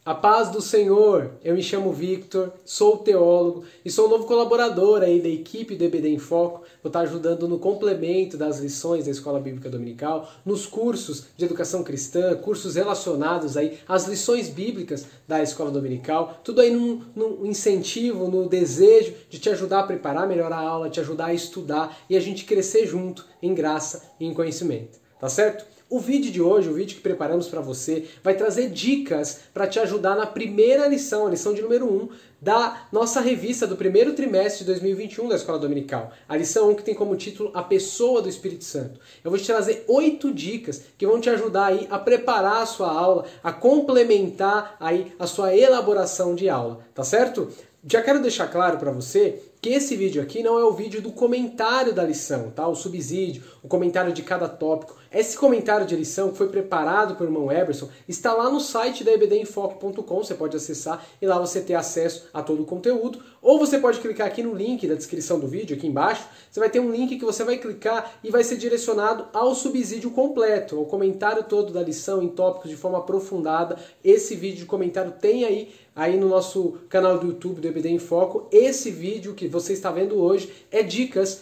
A paz do Senhor, eu me chamo Victor, sou teólogo e sou um novo colaborador aí da equipe do EBD em Foco. Vou estar ajudando no complemento das lições da Escola Bíblica Dominical, nos cursos de educação cristã, cursos relacionados aí às lições bíblicas da Escola Dominical, tudo aí no incentivo, no desejo de te ajudar a preparar melhor a aula, te ajudar a estudar e a gente crescer junto em graça e em conhecimento, tá certo? O vídeo de hoje, o vídeo que preparamos para você, vai trazer dicas para te ajudar na primeira lição, a lição de número 1, da nossa revista do primeiro trimestre de 2021 da Escola Dominical. A lição 1 que tem como título A Pessoa do Espírito Santo. Eu vou te trazer 8 dicas que vão te ajudar aí a preparar a sua aula, a complementar aí a sua elaboração de aula, tá certo? Já quero deixar claro para você que esse vídeo aqui não é o vídeo do comentário da lição, tá? O subsídio, o comentário de cada tópico. Esse comentário de lição que foi preparado pelo irmão Eberson está lá no site da ebdemfoco.com, você pode acessar e lá você ter acesso a todo o conteúdo. Ou você pode clicar aqui no link da descrição do vídeo, aqui embaixo, você vai ter um link que você vai clicar e vai ser direcionado ao subsídio completo, ao comentário todo da lição em tópicos de forma aprofundada. Esse vídeo de comentário tem aí no nosso canal do YouTube do EBD em Foco. Esse vídeo que você está vendo hoje é dicas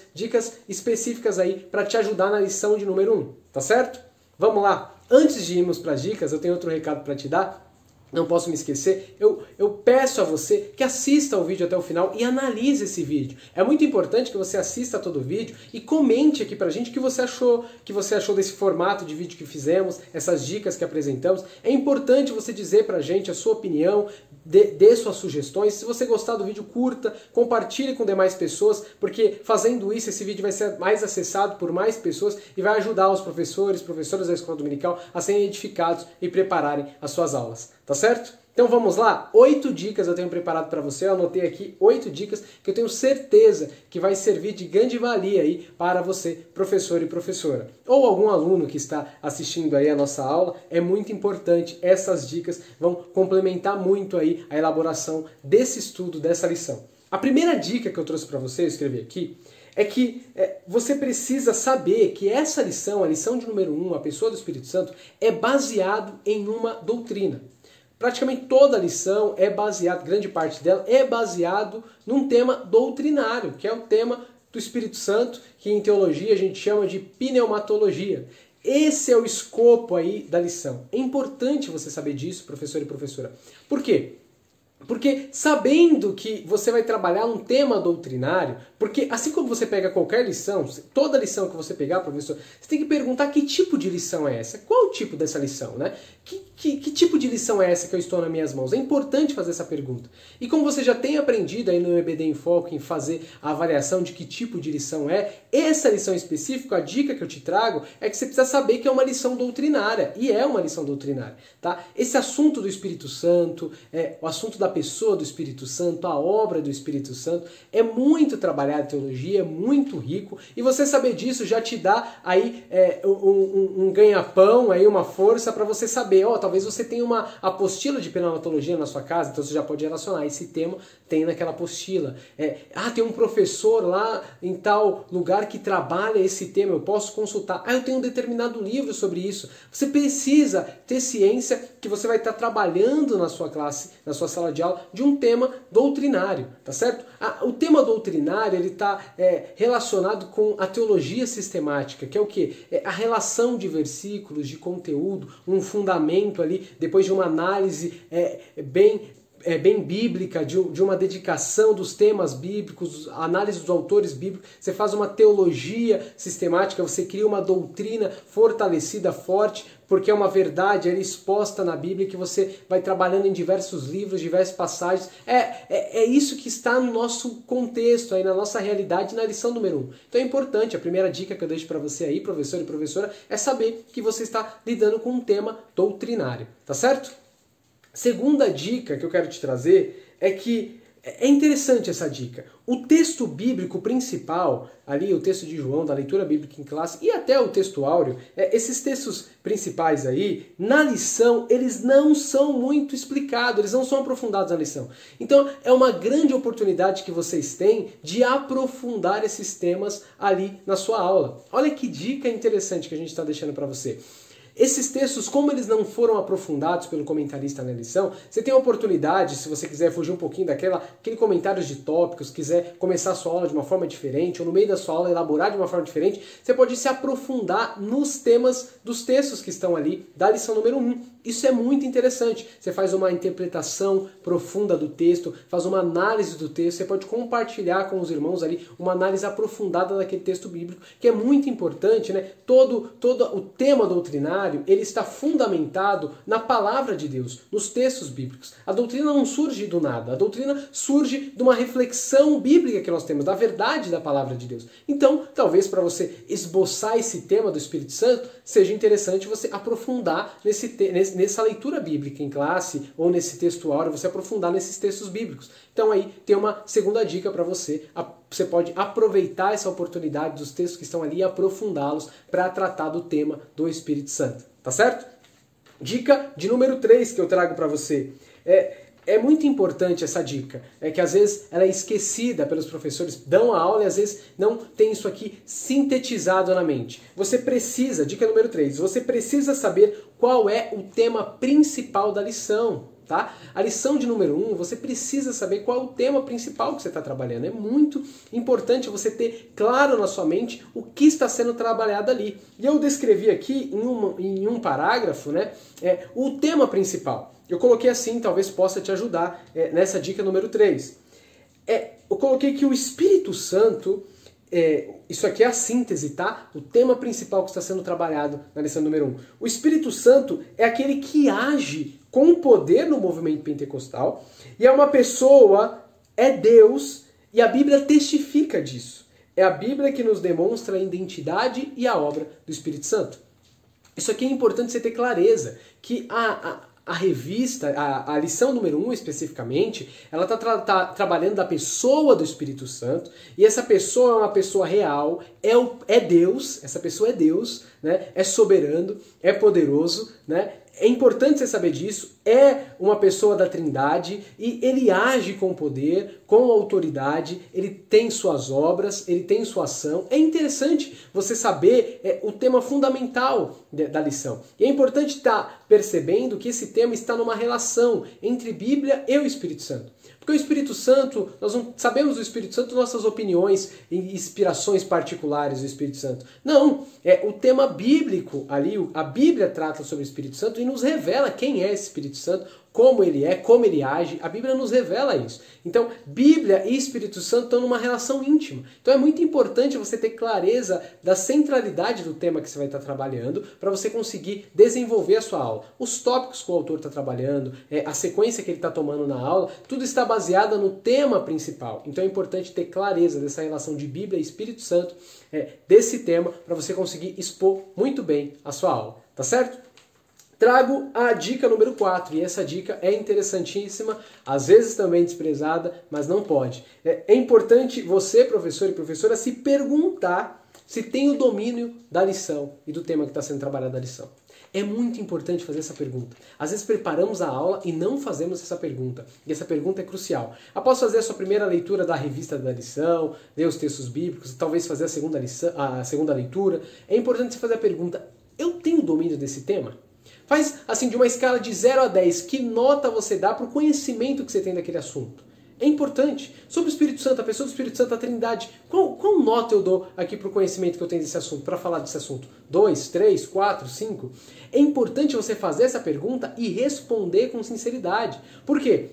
específicas aí para te ajudar na lição de número 1, tá certo? Vamos lá. Antes de irmos para as dicas, eu tenho outro recado para te dar. Não posso me esquecer, eu peço a você que assista o vídeo até o final e analise esse vídeo. É muito importante que você assista todo o vídeo e comente aqui pra gente o que você achou desse formato de vídeo que fizemos, essas dicas que apresentamos. É importante você dizer pra gente a sua opinião, dê suas sugestões. Se você gostar do vídeo, curta, compartilhe com demais pessoas, porque fazendo isso, esse vídeo vai ser mais acessado por mais pessoas e vai ajudar os professoras da Escola Dominical a serem edificados e prepararem as suas aulas. Tá certo? Então vamos lá, 8 dicas eu tenho preparado para você, eu anotei aqui 8 dicas que eu tenho certeza que vai servir de grande valia aí para você, professor e professora. Ou algum aluno que está assistindo aí a nossa aula, é muito importante, essas dicas vão complementar muito aí a elaboração desse estudo, dessa lição. A primeira dica que eu trouxe para você, eu escrevi aqui, é que você precisa saber que essa lição, a lição de número 1, a pessoa do Espírito Santo, é baseado em uma doutrina. Praticamente toda a lição é baseada, grande parte dela é baseado num tema doutrinário, que é o tema do Espírito Santo, que em teologia a gente chama de pneumatologia. Esse é o escopo aí da lição. É importante você saber disso, professor e professora. Por quê? Porque sabendo que você vai trabalhar um tema doutrinário, porque assim como você pega qualquer lição, toda lição que você pegar, professor, você tem que perguntar que tipo de lição é essa? Qual o tipo dessa lição, né? Que tipo de lição é essa que eu estou nas minhas mãos? É importante fazer essa pergunta. E como você já tem aprendido aí no EBD em Foco em fazer a avaliação de que tipo de lição é, essa lição específica, a dica que eu te trago é que você precisa saber que é uma lição doutrinária. E é uma lição doutrinária, tá? Esse assunto do Espírito Santo, o assunto da pessoa do Espírito Santo, a obra do Espírito Santo, é muito trabalhado em teologia, é muito rico, e você saber disso já te dá aí um ganha-pão, aí uma força para você saber, talvez você tenha uma apostila de pneumatologia na sua casa, então você já pode relacionar, esse tema tem naquela apostila. Tem um professor lá em tal lugar que trabalha esse tema, eu posso consultar. Eu tenho um determinado livro sobre isso. Você precisa ter ciência que você vai estar trabalhando na sua classe, na sua sala de aula, de um tema doutrinário, tá certo? O tema doutrinário, ele está relacionado com a teologia sistemática, que é o quê? A relação de versículos, de conteúdo, um fundamento ali, depois de uma análise bem bíblica, de uma dedicação dos temas bíblicos, análise dos autores bíblicos, você faz uma teologia sistemática, você cria uma doutrina fortalecida, forte, porque é uma verdade exposta na Bíblia que você vai trabalhando em diversos livros, diversas passagens. É isso que está no nosso contexto, aí na nossa realidade, na lição número 1. Então é importante, a primeira dica que eu deixo para você aí, professor e professora, é saber que você está lidando com um tema doutrinário, tá certo? Segunda dica que eu quero te trazer é que é interessante essa dica. O texto bíblico principal, ali o texto de João, da leitura bíblica em classe, e até o texto áureo, esses textos principais aí, na lição, eles não são muito explicados, eles não são aprofundados na lição. Então é uma grande oportunidade que vocês têm de aprofundar esses temas ali na sua aula. Olha que dica interessante que a gente está deixando para você. Esses textos, como eles não foram aprofundados pelo comentarista na lição, você tem a oportunidade, se você quiser fugir um pouquinho aquele comentários de tópicos, quiser começar a sua aula de uma forma diferente, ou no meio da sua aula elaborar de uma forma diferente, você pode se aprofundar nos temas dos textos que estão ali da lição número 1. Isso é muito interessante. Você faz uma interpretação profunda do texto, faz uma análise do texto, você pode compartilhar com os irmãos ali uma análise aprofundada daquele texto bíblico, que é muito importante, né? Todo o tema doutrinário, ele está fundamentado na palavra de Deus, nos textos bíblicos. A doutrina não surge do nada, a doutrina surge de uma reflexão bíblica que nós temos, da verdade da palavra de Deus. Então, talvez para você esboçar esse tema do Espírito Santo, seja interessante você aprofundar nessa leitura bíblica em classe ou nesse textuário, você aprofundar nesses textos bíblicos. Então aí tem uma segunda dica para você. Você pode aproveitar essa oportunidade dos textos que estão ali e aprofundá-los para tratar do tema do Espírito Santo. Tá certo? Dica de número 3 que eu trago para você. É muito importante essa dica, que às vezes ela é esquecida pelos professores, dão a aula e às vezes não tem isso aqui sintetizado na mente. Você precisa, dica número 3, você precisa saber qual é o tema principal da lição. Tá? A lição de número 1, você precisa saber qual é o tema principal que você está trabalhando. É muito importante você ter claro na sua mente o que está sendo trabalhado ali. E eu descrevi aqui em um parágrafo, né, o tema principal. Eu coloquei assim, talvez possa te ajudar nessa dica número 3. Eu coloquei que o Espírito Santo, isso aqui é a síntese, tá? O tema principal que está sendo trabalhado na lição número 1. O Espírito Santo é aquele que age com poder no movimento pentecostal, e é uma pessoa, é Deus, e a Bíblia testifica disso. É a Bíblia que nos demonstra a identidade e a obra do Espírito Santo. Isso aqui é importante você ter clareza, que a revista, a lição número 1 especificamente, ela está trabalhando da pessoa do Espírito Santo, e essa pessoa é uma pessoa real, é Deus, essa pessoa é Deus, né? É soberano, é poderoso, né? É importante você saber disso, é uma pessoa da Trindade e ele age com poder, com autoridade, ele tem suas obras, ele tem sua ação. É interessante você saber o tema fundamental da lição. E é importante estar percebendo que esse tema está numa relação entre Bíblia e o Espírito Santo. Porque o Espírito Santo, nós não sabemos do Espírito Santo nossas opiniões e inspirações particulares do Espírito Santo. Não, o tema bíblico ali, a Bíblia trata sobre o Espírito Santo e nos revela quem é esse Espírito Santo, como ele é, como ele age. A Bíblia nos revela isso. Então, Bíblia e Espírito Santo estão numa relação íntima. Então é muito importante você ter clareza da centralidade do tema que você vai estar trabalhando para você conseguir desenvolver a sua aula. Os tópicos que o autor está trabalhando, a sequência que ele está tomando na aula, tudo está baseado no tema principal. Então é importante ter clareza dessa relação de Bíblia e Espírito Santo, desse tema, para você conseguir expor muito bem a sua aula. Tá certo? Trago a dica número 4, e essa dica é interessantíssima, às vezes também desprezada, mas não pode. É importante você, professor e professora, se perguntar se tem o domínio da lição e do tema que está sendo trabalhado na lição. É muito importante fazer essa pergunta. Às vezes preparamos a aula e não fazemos essa pergunta. E essa pergunta é crucial. Após fazer a sua primeira leitura da revista da lição, ler os textos bíblicos, talvez fazer a segunda leitura, é importante você fazer a pergunta: eu tenho domínio desse tema? Faz assim, de uma escala de 0 a 10, que nota você dá para o conhecimento que você tem daquele assunto? É importante. Sobre o Espírito Santo, a pessoa do Espírito Santo, a Trindade, qual nota eu dou aqui para o conhecimento que eu tenho desse assunto, para falar desse assunto? 2, 3, 4, 5? É importante você fazer essa pergunta e responder com sinceridade. Por quê?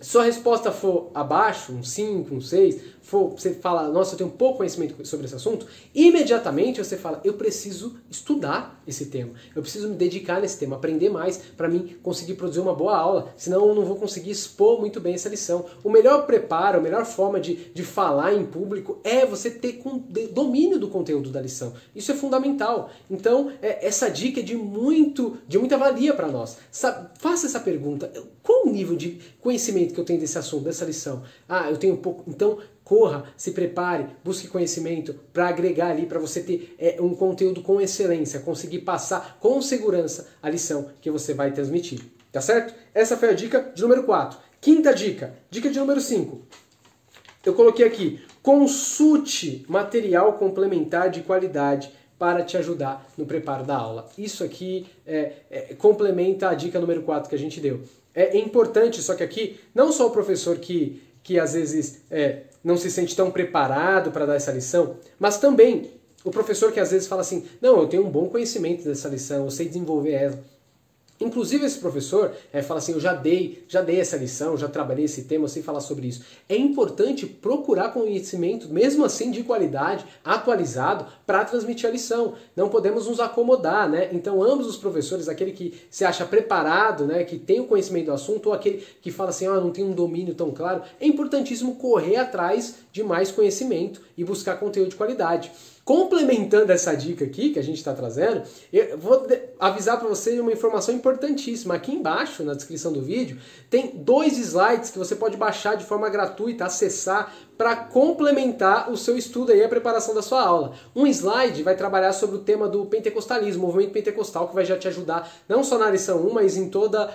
Se sua resposta for abaixo, um 5, um 6, você fala, nossa, eu tenho pouco conhecimento sobre esse assunto, imediatamente você fala, eu preciso estudar esse tema, eu preciso me dedicar nesse tema, aprender mais para mim conseguir produzir uma boa aula, senão eu não vou conseguir expor muito bem essa lição. O melhor preparo, a melhor forma de falar em público é você ter domínio do conteúdo da lição. Isso é fundamental. Então, essa dica é de muita valia para nós. Faça essa pergunta, qual o nível de conhecimento que eu tenho desse assunto, dessa lição? Eu tenho pouco, então corra, se prepare, busque conhecimento para agregar ali, para você ter um conteúdo com excelência, conseguir passar com segurança a lição que você vai transmitir. Tá certo? Essa foi a dica de número 4. Quinta dica, dica de número 5. Eu coloquei aqui, consulte material complementar de qualidade para te ajudar no preparo da aula. Isso aqui complementa a dica número 4 que a gente deu. É importante, só que aqui, não só o professor que às vezes não se sente tão preparado para dar essa lição, mas também o professor que às vezes fala assim, não, eu tenho um bom conhecimento dessa lição, eu sei desenvolver ela. Inclusive esse professor fala assim, eu já dei essa lição, já trabalhei esse tema, eu sei falar sobre isso. É importante procurar conhecimento, mesmo assim de qualidade, atualizado, para transmitir a lição. Não podemos nos acomodar, né? Então ambos os professores, aquele que se acha preparado, né, que tem o conhecimento do assunto, ou aquele que fala assim, não tem um domínio tão claro, é importantíssimo correr atrás de mais conhecimento e buscar conteúdo de qualidade. Complementando essa dica aqui que a gente está trazendo, eu vou avisar para você uma informação importantíssima. Aqui embaixo, na descrição do vídeo, tem 2 slides que você pode baixar de forma gratuita, acessar para complementar o seu estudo e a preparação da sua aula. Um slide vai trabalhar sobre o tema do pentecostalismo, movimento pentecostal, que vai já te ajudar não só na lição 1, mas em toda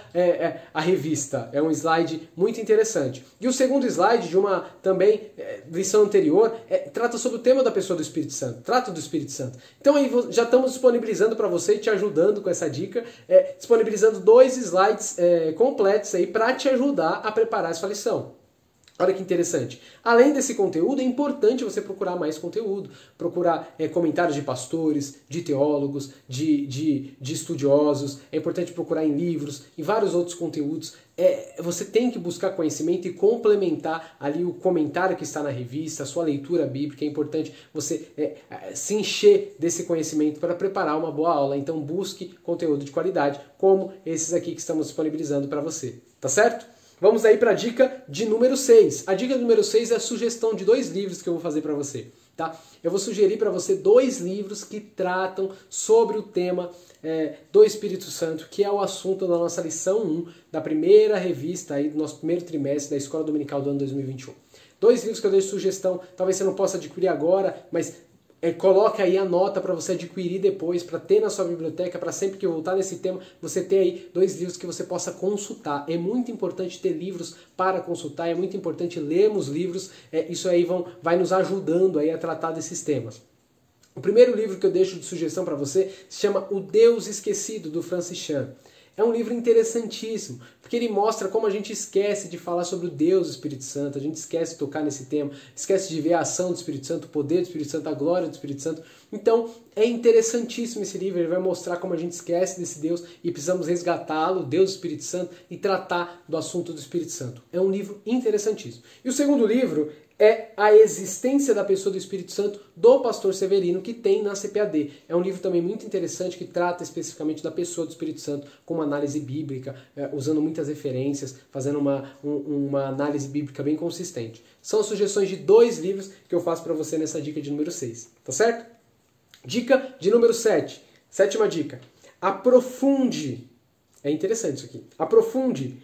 a revista. É um slide muito interessante. E o segundo slide de uma também lição anterior trata sobre o tema da pessoa do Espírito Santo. Trata do Espírito Santo. Então aí já estamos disponibilizando para você e te ajudando com essa dica, disponibilizando 2 slides completos aí para te ajudar a preparar a sua lição. Olha que interessante. Além desse conteúdo, é importante você procurar mais conteúdo. Procurar comentários de pastores, de teólogos, de estudiosos. É importante procurar em livros e vários outros conteúdos. Você tem que buscar conhecimento e complementar ali o comentário que está na revista, a sua leitura bíblica. É importante você se encher desse conhecimento para preparar uma boa aula. Então busque conteúdo de qualidade, como esses aqui que estamos disponibilizando para você. Tá certo? Vamos aí para a dica de número 6. A dica número 6 é a sugestão de 2 livros que eu vou fazer para você. Tá? Eu vou sugerir para você 2 livros que tratam sobre o tema do Espírito Santo, que é o assunto da nossa lição 1, da primeira revista aí, do nosso primeiro trimestre da Escola Dominical do ano 2021. 2 livros que eu dei sugestão, talvez você não possa adquirir agora, mas coloca aí a nota para você adquirir depois, para ter na sua biblioteca, para sempre que voltar nesse tema, você ter aí 2 livros que você possa consultar. É muito importante ter livros para consultar, é muito importante lermos livros, isso aí vai nos ajudando aí a tratar desses temas. O primeiro livro que eu deixo de sugestão para você se chama O Deus Esquecido, do Francis Chan. É um livro interessantíssimo, porque ele mostra como a gente esquece de falar sobre o Deus do Espírito Santo, a gente esquece de tocar nesse tema, esquece de ver a ação do Espírito Santo, o poder do Espírito Santo, a glória do Espírito Santo. Então, é interessantíssimo esse livro, ele vai mostrar como a gente esquece desse Deus e precisamos resgatá-lo, Deus do Espírito Santo, e tratar do assunto do Espírito Santo. É um livro interessantíssimo. E o segundo livro é A Existência da Pessoa do Espírito Santo, do pastor Severino, que tem na CPAD. É um livro também muito interessante que trata especificamente da pessoa do Espírito Santo com uma análise bíblica, usando muitas referências, fazendo uma análise bíblica bem consistente. São sugestões de 2 livros que eu faço para você nessa dica de número 6, tá certo? Dica de número 7, 7ª dica. Aprofunde, é interessante isso aqui, aprofunde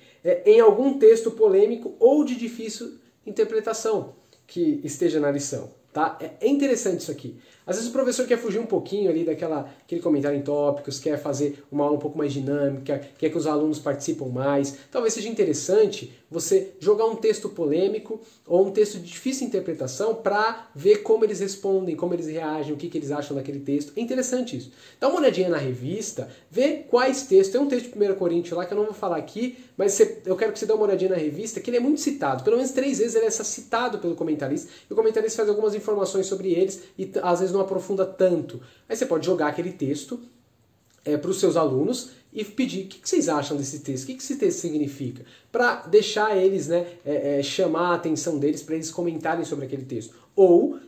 em algum texto polêmico ou de difícil interpretação que esteja na lição. Tá? É interessante isso aqui. Às vezes o professor quer fugir um pouquinho ali daquele comentário em tópicos, quer fazer uma aula um pouco mais dinâmica, quer que os alunos participam mais. Talvez seja interessante você jogar um texto polêmico ou um texto de difícil interpretação para ver como eles respondem, como eles reagem, o que eles acham daquele texto. É interessante isso. Dá uma olhadinha na revista, vê quais textos. Tem um texto de 1 Coríntios lá que eu não vou falar aqui, mas eu quero que você dê uma olhadinha na revista, que ele é muito citado. Pelo menos 3 vezes ele é citado pelo comentarista, e o comentarista faz algumas informações sobre eles e às vezes não aprofunda tanto. Aí você pode jogar aquele texto para os seus alunos e pedir o que vocês acham desse texto, o que esse texto significa, para deixar eles, chamar a atenção deles, para eles comentarem sobre aquele texto. Ou,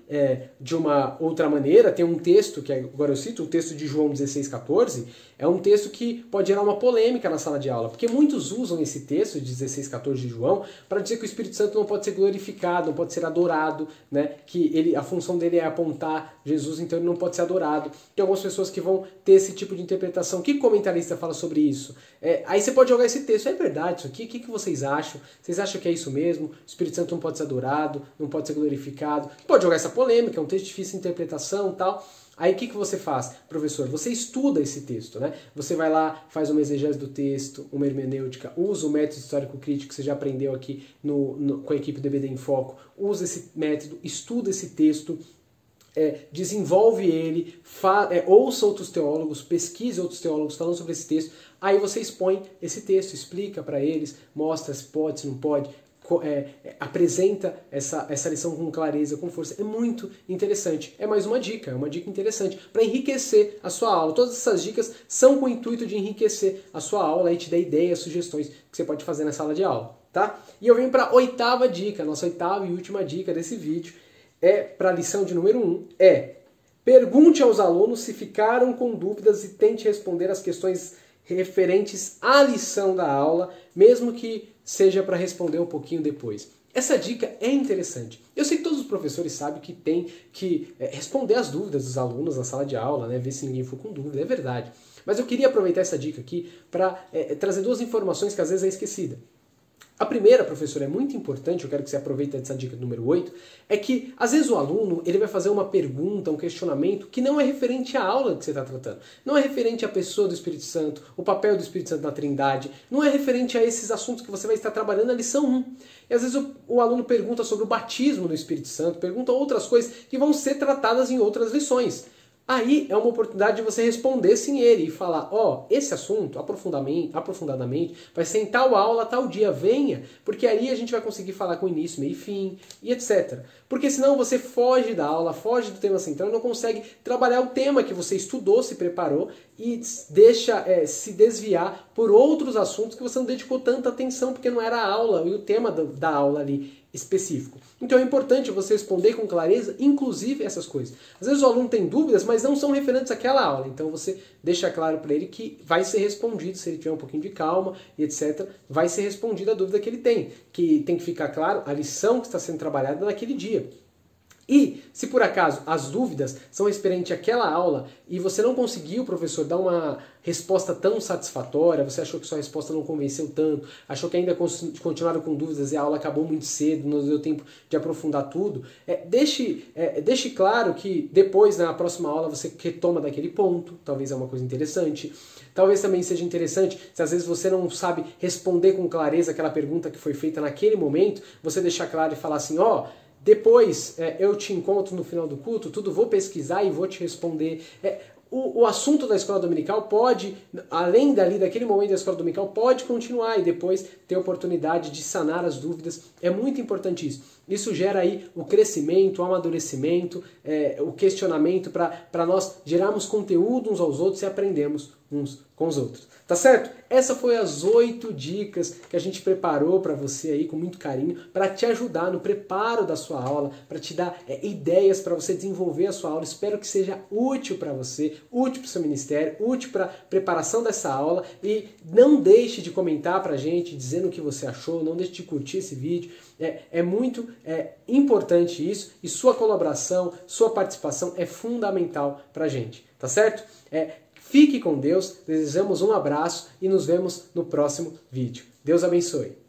de uma outra maneira, tem um texto, que agora eu cito, o texto de João 16,14, é um texto que pode gerar uma polêmica na sala de aula, porque muitos usam esse texto de 16,14 de João para dizer que o Espírito Santo não pode ser glorificado, não pode ser adorado, né? Que a função dele é apontar Jesus, então ele não pode ser adorado. Tem algumas pessoas que vão ter esse tipo de interpretação. Que comentarista fala sobre isso? Aí você pode jogar esse texto, é verdade isso aqui? O que vocês acham? Vocês acham que é isso mesmo? O Espírito Santo não pode ser adorado, não pode ser glorificado? Pode jogar essa polêmica, é um texto difícil de interpretação e tal. Aí o que você faz, professor? Você estuda esse texto, né? Você vai lá, faz uma exegese do texto, uma hermenêutica, usa o método histórico-crítico que você já aprendeu aqui com a equipe do EBD em Foco, usa esse método, estuda esse texto, desenvolve ele, ouça outros teólogos, pesquise outros teólogos falando sobre esse texto, aí você expõe esse texto, explica para eles, mostra se pode, se não pode, apresenta essa lição com clareza, com força. É muito interessante. É mais uma dica interessante para enriquecer a sua aula. Todas essas dicas são com o intuito de enriquecer a sua aula e te dar ideias, sugestões que você pode fazer na sala de aula, tá? E eu venho para a 8ª dica, nossa 8ª e última dica desse vídeo, para a lição de número 1, pergunte aos alunos se ficaram com dúvidas e tente responder as questões referentes à lição da aula, mesmo que seja para responder um pouquinho depois. Essa dica é interessante. Eu sei que todos os professores sabem que tem que responder as dúvidas dos alunos na sala de aula, né? Ver se ninguém for com dúvida, é verdade. Mas eu queria aproveitar essa dica aqui para trazer 2 informações que às vezes é esquecida. A primeira, professor, é muito importante, eu quero que você aproveite essa dica número 8, é que às vezes o aluno ele vai fazer uma pergunta, um questionamento que não é referente à aula que você está tratando. Não é referente à pessoa do Espírito Santo, o papel do Espírito Santo na Trindade, não é referente a esses assuntos que você vai estar trabalhando na lição 1. E às vezes o aluno pergunta sobre o batismo no Espírito Santo, pergunta outras coisas que vão ser tratadas em outras lições. Aí é uma oportunidade de você responder sim ele e falar, esse assunto, aprofundadamente, vai ser em tal aula, tal dia, venha, porque aí a gente vai conseguir falar com início, meio e fim, e etc. Porque senão você foge da aula, foge do tema central, não consegue trabalhar o tema que você estudou, se preparou, e deixa se desviar por outros assuntos que você não dedicou tanta atenção, porque não era a aula e o tema da aula ali específico. Então é importante você responder com clareza, inclusive essas coisas. Às vezes o aluno tem dúvidas, mas não são referentes àquela aula. Então você deixa claro para ele que vai ser respondido, se ele tiver um pouquinho de calma e etc., vai ser respondida a dúvida que ele tem. Que tem que ficar claro a lição que está sendo trabalhada naquele dia. E, se por acaso as dúvidas são referentes àquela aula e você não conseguiu, professor, dar uma resposta tão satisfatória, você achou que sua resposta não convenceu tanto, achou que ainda continuaram com dúvidas e a aula acabou muito cedo, não deu tempo de aprofundar tudo, deixe claro que depois, na próxima aula, você retoma daquele ponto, talvez é uma coisa interessante. Talvez também seja interessante, se às vezes você não sabe responder com clareza aquela pergunta que foi feita naquele momento, você deixar claro e falar assim, depois eu te encontro no final do culto, vou pesquisar e vou te responder. O assunto da escola dominical pode, além daquele momento da escola dominical, pode continuar e depois ter oportunidade de sanar as dúvidas. É muito importante isso. Isso gera aí o crescimento, o amadurecimento, o questionamento para nós gerarmos conteúdo uns aos outros e aprendermos uns com os outros. Tá certo? Essas foram as 8 dicas que a gente preparou para você aí com muito carinho, para te ajudar no preparo da sua aula, para te dar ideias para você desenvolver a sua aula. Espero que seja útil para você, útil para o seu ministério, útil para a preparação dessa aula. E não deixe de comentar para a gente, dizendo o que você achou, não deixe de curtir esse vídeo. É muito importante isso e sua colaboração, sua participação é fundamental para a gente, tá certo? Fique com Deus, desejamos um abraço e nos vemos no próximo vídeo. Deus abençoe.